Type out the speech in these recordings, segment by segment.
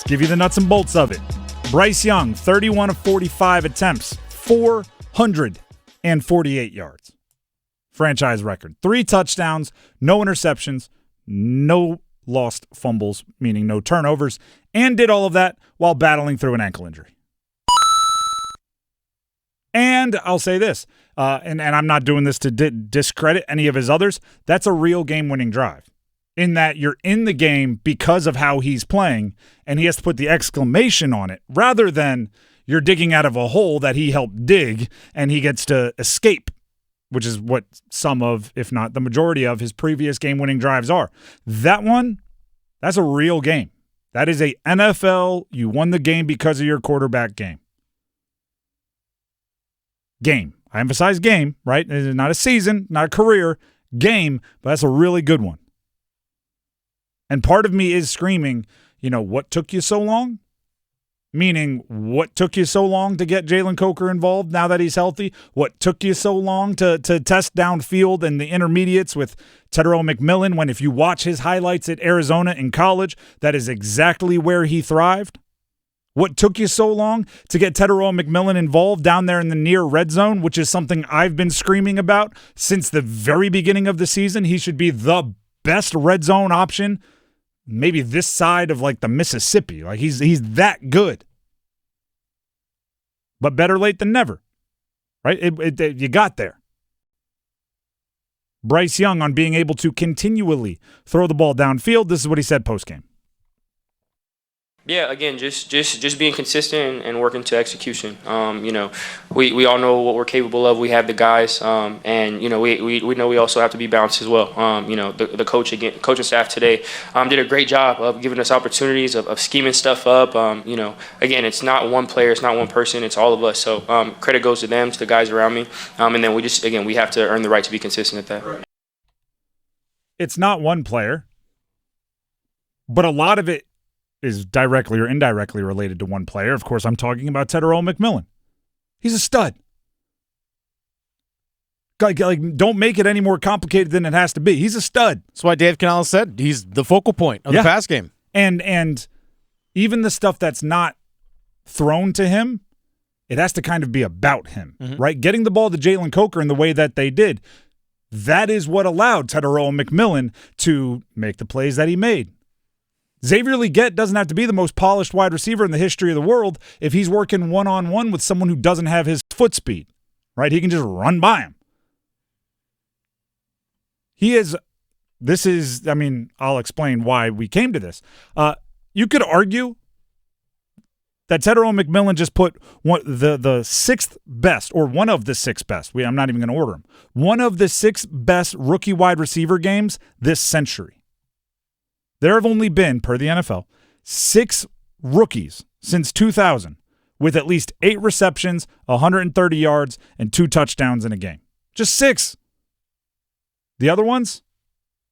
Let's give you the nuts and bolts of it. Bryce Young, 31 of 45 attempts, 448 yards. Franchise record. 3 touchdowns, no interceptions, no lost fumbles, meaning no turnovers, and did all of that while battling through an ankle injury. And I'll say this, and I'm not doing this to discredit any of his others, that's a real game-winning drive, in that you're in the game because of how he's playing, and he has to put the exclamation on it, rather than you're digging out of a hole that he helped dig, and he gets to escape, which is what some of, if not the majority of, his previous game-winning drives are. That one, that's a real game. That is a NFL, you won the game because of your quarterback game. Game. I emphasize game, right? Not a season, not a career, game, but that's a really good one. And part of me is screaming, what took you so long? Meaning, what took you so long to get Jalen Coker involved now that he's healthy? What took you so long to test downfield and the intermediates with Tepper McMillan when if you watch his highlights at Arizona in college, that is exactly where he thrived? What took you so long to get Tepper McMillan involved down there in the near red zone, which is something I've been screaming about since the very beginning of the season? He should be the best red zone option, maybe this side of like the Mississippi. Like he's that good. But better late than never, right? You got there. Bryce Young on being able to continually throw the ball downfield. This is what he said postgame. Yeah, again, just being consistent and working to execution. We all know what we're capable of. We have the guys, and we know we also have to be balanced as well. The coaching staff today did a great job of giving us opportunities of scheming stuff up. Again, it's not one player, it's not one person, it's all of us. So credit goes to them, to the guys around me, and then we have to earn the right to be consistent at that. It's not one player, but a lot of it is directly or indirectly related to one player. Of course, I'm talking about Tepper McMillan. He's a stud. Like, don't make it any more complicated than it has to be. He's a stud. That's why Dave Canales said he's the focal point of the pass game. And even the stuff that's not thrown to him, it has to kind of be about him, right? Getting the ball to Jalen Coker in the way that they did, that is what allowed Tepper McMillan to make the plays that he made. Xavier Legette doesn't have to be the most polished wide receiver in the history of the world if he's working one-on-one with someone who doesn't have his foot speed, right? He can just run by him. I'll explain why we came to this. You could argue that Tepper McMillan just put the sixth best, or one of the six best. I'm not even going to order them. One of the 6 best rookie wide receiver games this century. There have only been, per the NFL, 6 rookies since 2000 with at least 8 receptions, 130 yards, and 2 touchdowns in a game. Just 6. The other ones?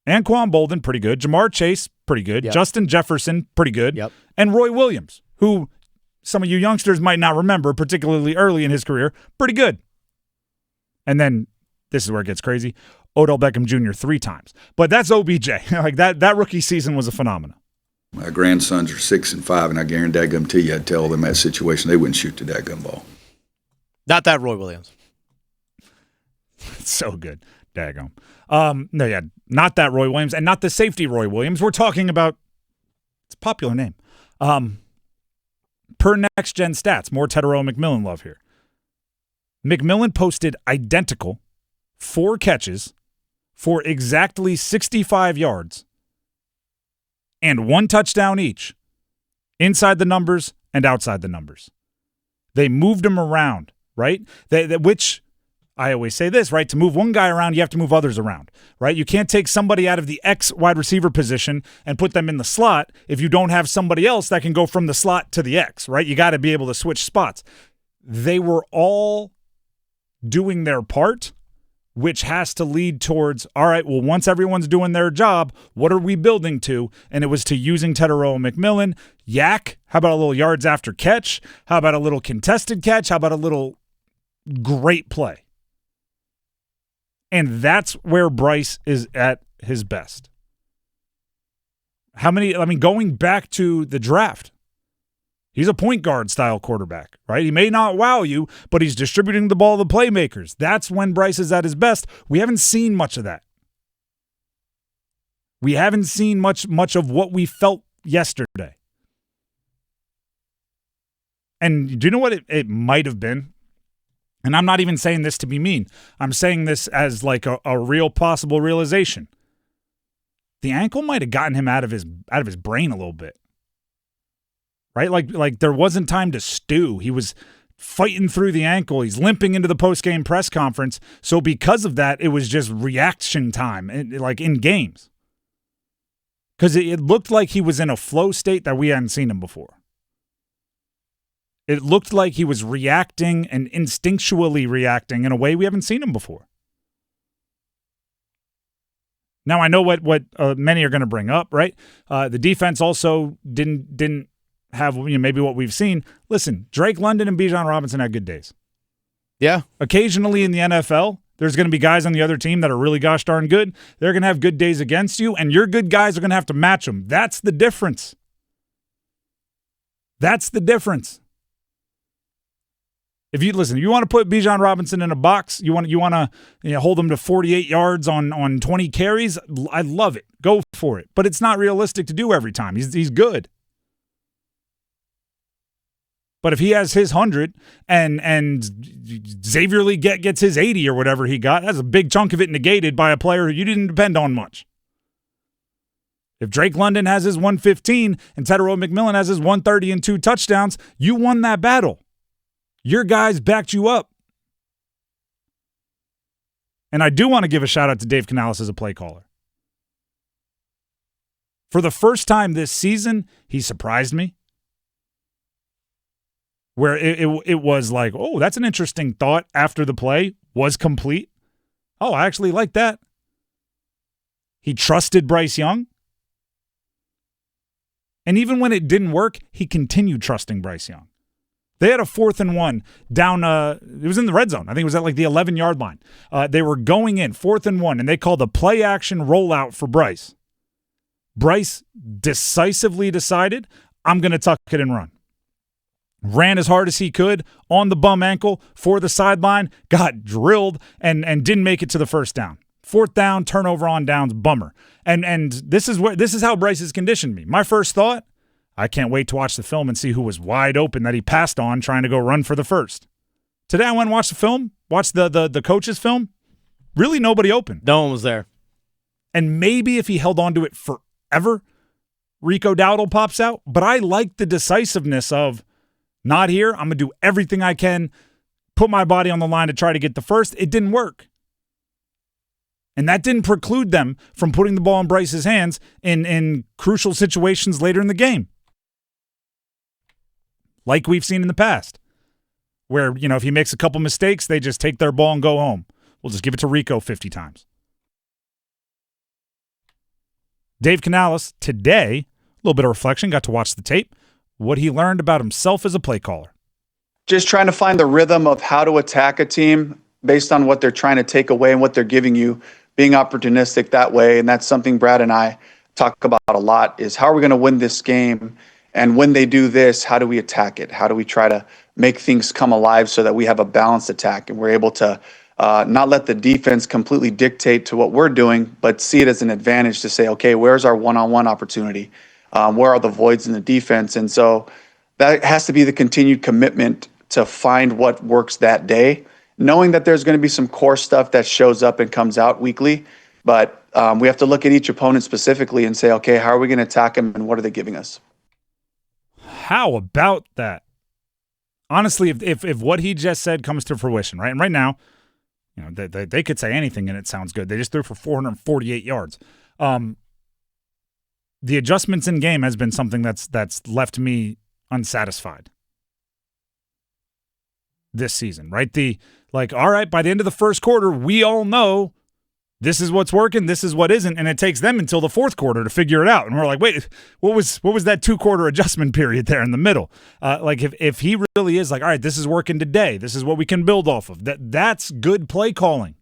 Anquan Bolden, pretty good. Jamar Chase, pretty good. Yep. Justin Jefferson, pretty good. Yep. And Roy Williams, who some of you youngsters might not remember, particularly early in his career, pretty good. And then, this is where it gets crazy, Odell Beckham Jr. 3 times. But that's OBJ. Like that rookie season was a phenomenon. My grandsons are 6 and 5, and I guarantee you I'd tell them that situation, they wouldn't shoot the dadgum ball. Not that Roy Williams. It's so good. Daggum. Not that Roy Williams, and not the safety Roy Williams. We're talking about, it's a popular name. Per Next Gen Stats, more Tepper McMillan love here. McMillan posted identical 4 catches for exactly 65 yards and 1 touchdown each, inside the numbers and outside the numbers. They moved him around, right? Which, I always say this, right? To move one guy around, you have to move others around, right? You can't take somebody out of the X wide receiver position and put them in the slot if you don't have somebody else that can go from the slot to the X, right? You got to be able to switch spots. They were all doing their part, which has to lead towards, all right, well, once everyone's doing their job, what are we building to? And it was to using Tepper McMillan. Yak, how about a little yards after catch? How about a little contested catch? How about a little great play? And that's where Bryce is at his best. Going back to the draft, He's a point guard style quarterback, right? He may not wow you, but he's distributing the ball to the playmakers. That's when Bryce is at his best. We haven't seen much of that. We haven't seen much of what we felt yesterday. And do you know what it might have been? And I'm not even saying this to be mean. I'm saying this as like a real possible realization. The ankle might have gotten him out of his brain a little bit. Right? Like there wasn't time to stew. He was fighting through the ankle. He's limping into the post-game press conference. So because of that, it was just reaction time, like in games. Because it looked like he was in a flow state that we hadn't seen him before. It looked like he was reacting and instinctually reacting in a way we haven't seen him before. Now, I know what many are going to bring up, right? The defense also didn't have maybe what we've seen. Listen, Drake London and Bijan Robinson had good days. Yeah. Occasionally in the NFL, there's going to be guys on the other team that are really gosh darn good. They're going to have good days against you, and your good guys are going to have to match them. That's the difference. That's the difference. If you want to put Bijan Robinson in a box, you want to hold him to 48 yards on 20 carries, I love it. Go for it. But it's not realistic to do every time. He's good. But if he has his 100 and Xavier Lee gets his 80 or whatever he got, that's a big chunk of it negated by a player who you didn't depend on much. If Drake London has his 115 and Tepper McMillan has his 130 and 2 touchdowns, you won that battle. Your guys backed you up. And I do want to give a shout out to Dave Canales as a play caller. For the first time this season, he surprised me. Where it was like, oh, that's an interesting thought after the play was complete. Oh, I actually like that. He trusted Bryce Young. And even when it didn't work, he continued trusting Bryce Young. They had a 4th and 1 down, it was in the red zone. I think it was at like the 11-yard line. They were going in, 4th and 1, and they called a play-action rollout for Bryce. Bryce decisively decided, I'm going to tuck it and run. Ran as hard as he could on the bum ankle for the sideline, got drilled, and didn't make it to the first down. 4th down, turnover on downs, bummer. And this is how Bryce has conditioned me. My first thought, I can't wait to watch the film and see who was wide open that he passed on trying to go run for the first. Today I went and watched the film, watched the coach's film. Really nobody open. No one was there. And maybe if he held on to it forever, Rico Dowdle pops out. But I like the decisiveness of, not here. I'm going to do everything I can, put my body on the line to try to get the first. It didn't work. And that didn't preclude them from putting the ball in Bryce's hands in crucial situations later in the game. Like we've seen in the past. Where, if he makes a couple mistakes, they just take their ball and go home. We'll just give it to Rico 50 times. Dave Canales, today, a little bit of reflection, got to watch the tape. What he learned about himself as a play caller. Just trying to find the rhythm of how to attack a team based on what they're trying to take away and what they're giving you, being opportunistic that way. And that's something Brad and I talk about a lot, is how are we going to win this game? And when they do this, how do we attack it? How do we try to make things come alive so that we have a balanced attack and we're able to not let the defense completely dictate to what we're doing, but see it as an advantage to say, okay, where's our one-on-one opportunity? Where are the voids in the defense? And so that has to be the continued commitment to find what works that day, knowing that there's going to be some core stuff that shows up and comes out weekly. But we have to look at each opponent specifically and say, okay, how are we going to attack them and what are they giving us? How about that? Honestly, if what he just said comes to fruition, right? And right now, they could say anything and it sounds good. They just threw for 448 yards. The adjustments in game has been something that's left me unsatisfied this season, right? All right, by the end of the first quarter, we all know this is what's working, this is what isn't, and it takes them until the fourth quarter to figure it out. And we're like, wait, what was that 2-quarter adjustment period there in the middle? If he really is like, all right, this is working today, this is what we can build off of, that's good play calling.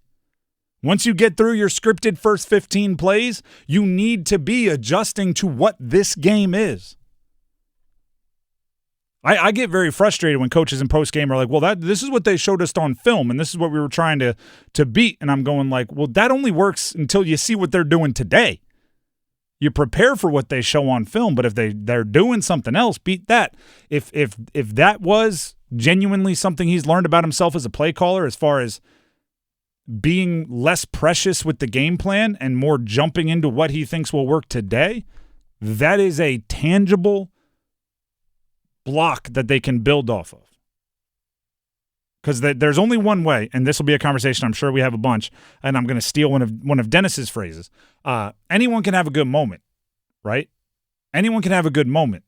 Once you get through your scripted first 15 plays, you need to be adjusting to what this game is. I get very frustrated when coaches in post-game are like, well, this is what they showed us on film, and this is what we were trying to beat. And I'm going like, well, that only works until you see what they're doing today. You prepare for what they show on film, but if they're doing something else, beat that. If that was genuinely something he's learned about himself as a play caller, as far as being less precious with the game plan and more jumping into what he thinks will work today, that is a tangible block that they can build off of. Because there's only one way, and this will be a conversation I'm sure we have a bunch, and I'm going to steal one of Dennis's phrases. Anyone can have a good moment, right? Anyone can have a good moment.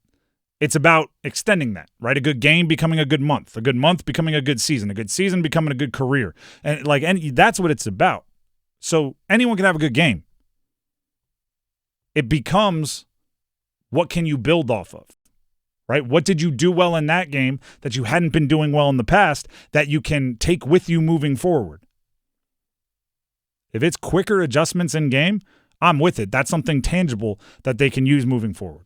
It's about extending that, right? A good game becoming a good month becoming a good season becoming a good career. And that's what it's about. So anyone can have a good game. It becomes, what can you build off of? Right? What did you do well in that game that you hadn't been doing well in the past that you can take with you moving forward? If it's quicker adjustments in game, I'm with it. That's something tangible that they can use moving forward.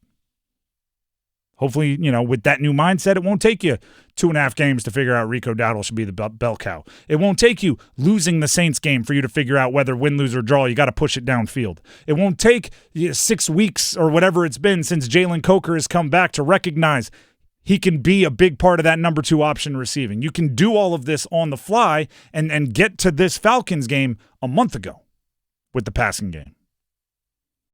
Hopefully, with that new mindset, it won't take you 2.5 games to figure out Rico Dowdle should be the bell cow. It won't take you losing the Saints game for you to figure out whether win, lose, or draw. You got to push it downfield. It won't take 6 weeks or whatever it's been since Jalen Coker has come back to recognize he can be a big part of that number 2 option receiving. You can do all of this on the fly and get to this Falcons game a month ago with the passing game.